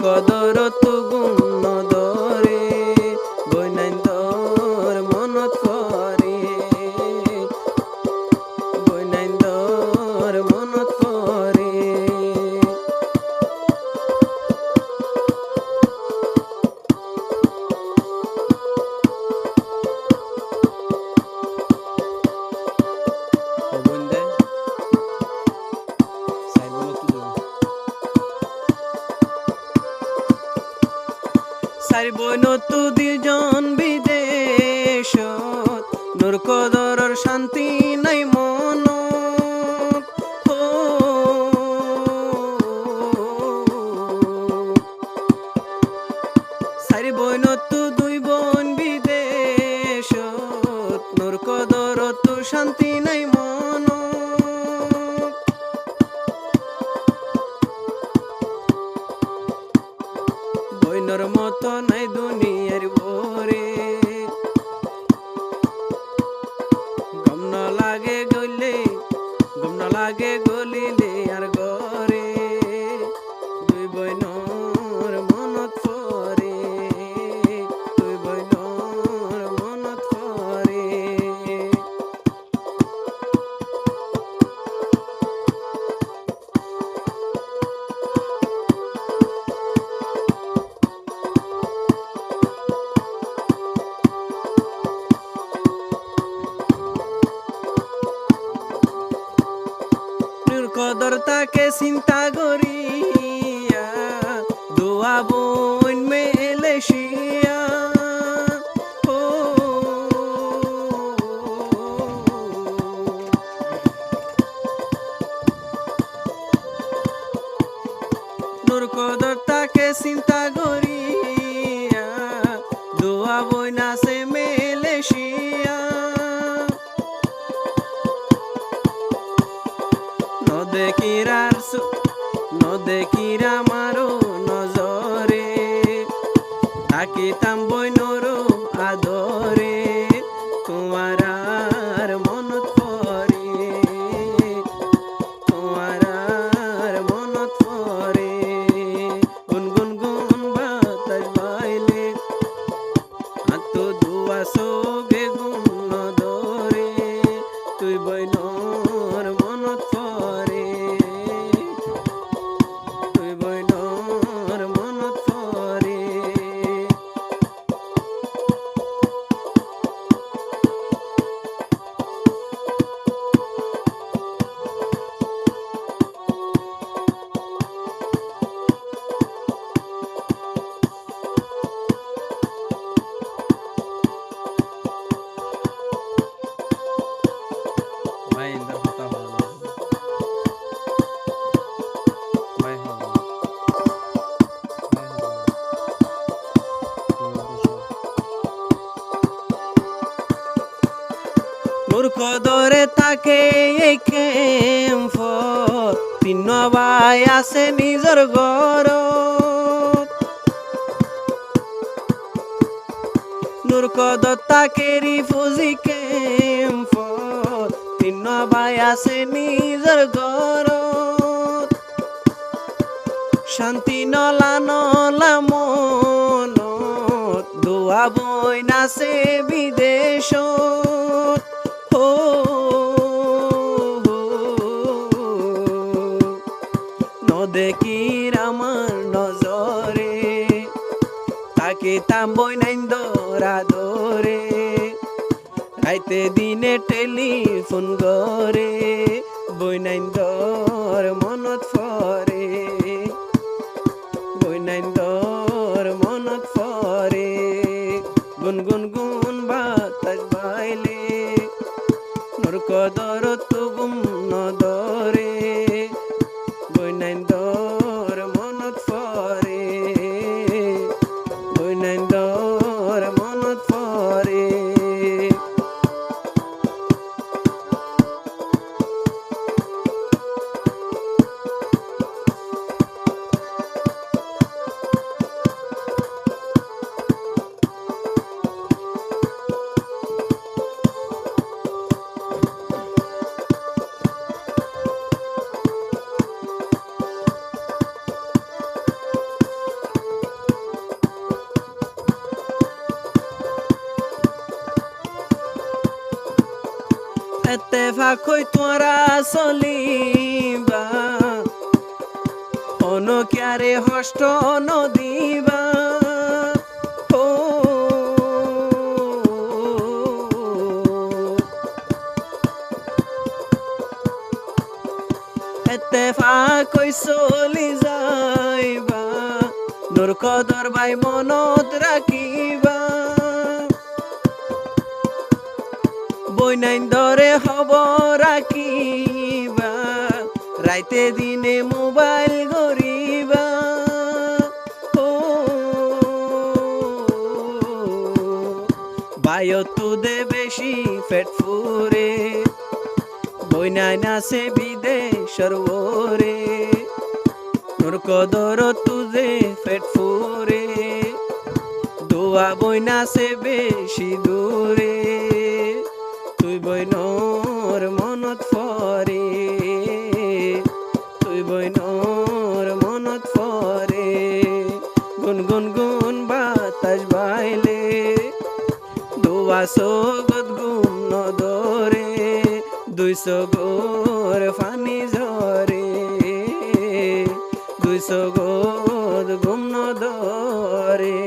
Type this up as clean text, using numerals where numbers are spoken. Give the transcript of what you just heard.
কদর তুগুণ দরে বৈনাইন্দর মনত করে বৈনাইন্দর মনত করে সারি বইন তু দুজন বিদেশত নূর কদরর শান্তি নাই মন সারি বইন তু দুই বোন বিদেশত নূর কদরত তু শান্তি নাই মন বইনর মতো নাই দুনিয়ার ভরে গম ন লাগে গলিলে আর গরে দুই বইনর মনত পরে দুই বইনর মনত পরে কদর তাকে চিন্তা করিয়া দোয়া বোন মেলেশিয়া নূর কদর তাকে চিন্তা করিয়া দোয়া বোন আছে মেলেশিয়া নদেকিরা মারো নজরে তাকিতাম বইনর আদরে তোমার আর মনত পরে তোমার আর মনত পরে গুনগুন গুন বাতাস বাইলে আত দুয়া সোগে গুণ ধরে তুই বইনর মনত পরে তুই বইনর মনত পরে ভাই ইন্দা হতা হলো ভাই হলো নূর কদরে তাকে এই কেম্প তিন ভাই আছে নিজর ঘর নূর কদর তাকে রিফুজি কেম্প তিন ভাই আছে নিজর ঘর শান্তি নলা নলা মন দোয়া বই নাচে বিদেশ নদেকির আমার নজরে তাকে তাম বই নাইন্দর আদরে রাইতে দিনে টেলিফোন করে বইনাইন্দর মনত পরে বইনাইন্দর মনত পরে গুনগুন গুন বাতাস বাইলে নূর কদর তুগুম নদরে বইনাইন্দর মনত পরে বইনাইন্দর মনত পরে এত্তেফাক হই তোরা চলিবা অনক্যারে হষ্ট নদিবা ও এত্তেফাক হই চলি যাইবা নূর কদর ভাই মনত রাখিবা বইনাইন দরে হব রাখিবা রাইতে দিনে মোবাইল গরিবা ও বায়ো তুদে বেশি পেট ফুরে বইনাইন আছে বিদেশর ওরে নূর কদর তুদে পেট ফুরে দোয়া বইনাছে বেশি দূরে তুই বইনর মনত ফরে তুই বইনর মনত ফরে গুন গুন গুন বাতাস বাইলে দোয়া সগত গুম নদরে 200 গোর ফানি ঝরে 200 গোর গুম নদরে